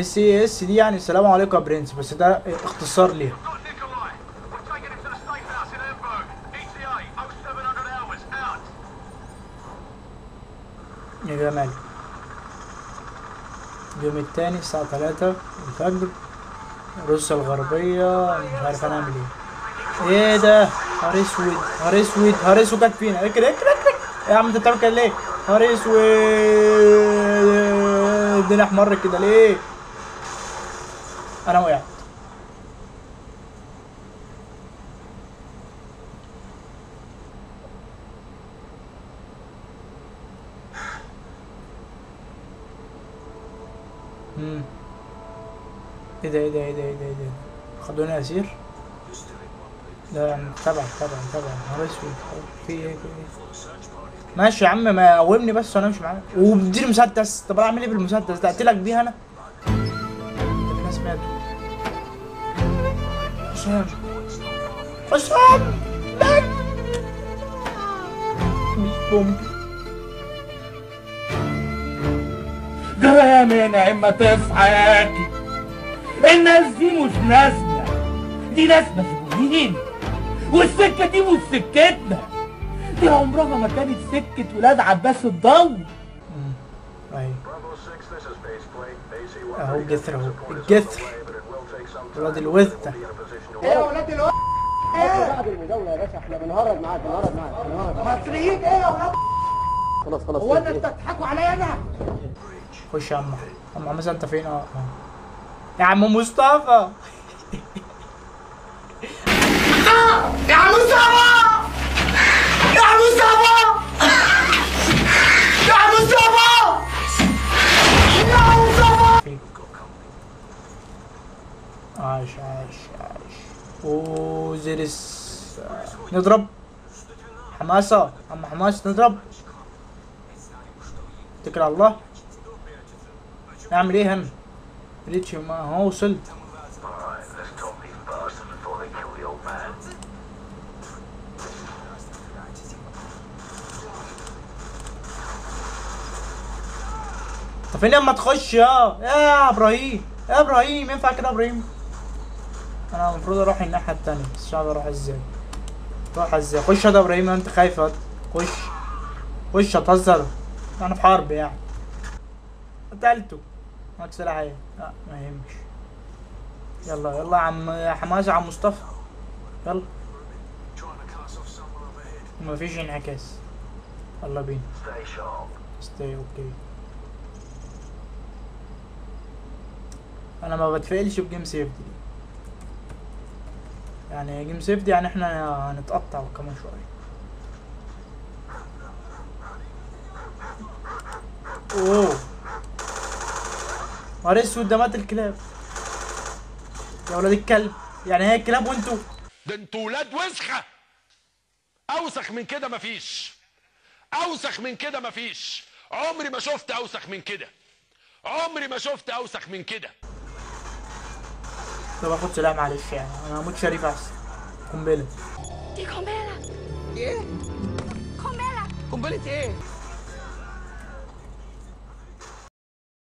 سي اس دي يعني السلام عليكم يا برنس، بس ده اختصار ليها. يا جمال اليوم التاني الساعة 3 الفجر، روسيا الغربية. مش عارف هنعمل ايه. ايه ده؟ نهار اسود نهار اسود نهار اسود، جت فينا. اكل اكل اكل يا عم، انت بتعمل كده ليه؟ نهار اسود، الدنيا احمر كده ليه؟ انا وقعت. ايه ده ايه ده ايه ده ايه ده ايه ده؟ خدوني اسير؟ لا يعني تبع نهار اسود. في ايه في ايه؟ ماشي يا عم، ما قومني بس وانا امشي معاك وبديني مسدس. طب انا اعمل ايه بالمسدس ده؟ اقتلك بيه انا؟ في ناس ماتوا. حسام حسام مات. مش ممكن. جرام يا نعمة تصحى يا اخي، الناس دي مش ناسنا، دي ناس مسؤولين، والسكة دي مش سكتنا، دي عمرها ما كانت سكة ولاد عباس الضو. ايوه اهو الجثر، اهو الجثر ولاد الوثة. ايه يا ولاد الوثة؟ ايه؟ بعد المداولة يا باشا احنا بنهرج معاك مصريين ايه يا ولاد؟ خلاص هو انت بتضحكوا عليا انا؟ خش يا عم حمزة، انت فين؟ يا عم مصطفى. يا مصطفى يا مصطفى يا مصطفى يا مصطفى. عاش. وزرس. نضرب حماسة، عم حماس نضرب. اتكل على الله. اعمل ايه هنا؟ ريتش ما هو وصل. طب فين لما تخش يا ابراهيم؟ يا ابراهيم ينفع كده يا ابراهيم؟ انا المفروض اروح الناحية التانية، بس مش عارف اروح ازاي. روح ازاي؟ خش يا ابراهيم، انت خايف؟ خش هتهزر؟ انا في حرب يعني. قتلته. معاك سلاح ايه؟ لا ما يهمش. يلا يا عم حماس، يا عم مصطفى يلا. مفيش انعكاس. يلا بينا. ستاي اوكي. انا ما بتفائلش بجيم سيفتي، يعني جيم سيفتي يعني احنا هنتقطع كمان شويه. اوه نهار اسود، ده مات الكلاب يا ولاد الكلب. يعني هي الكلاب وانتوا؟ ده انتوا ولاد وسخه. اوسخ من كده مفيش، اوسخ من كده مفيش. عمري ما شفت اوسخ من كده، عمري ما شفت اوسخ من كده. طب اخد سلاح معلش، يعني انا هموت شريف احسن. قنبله. دي قنبله. ايه؟ قنبله. قنبلة ايه؟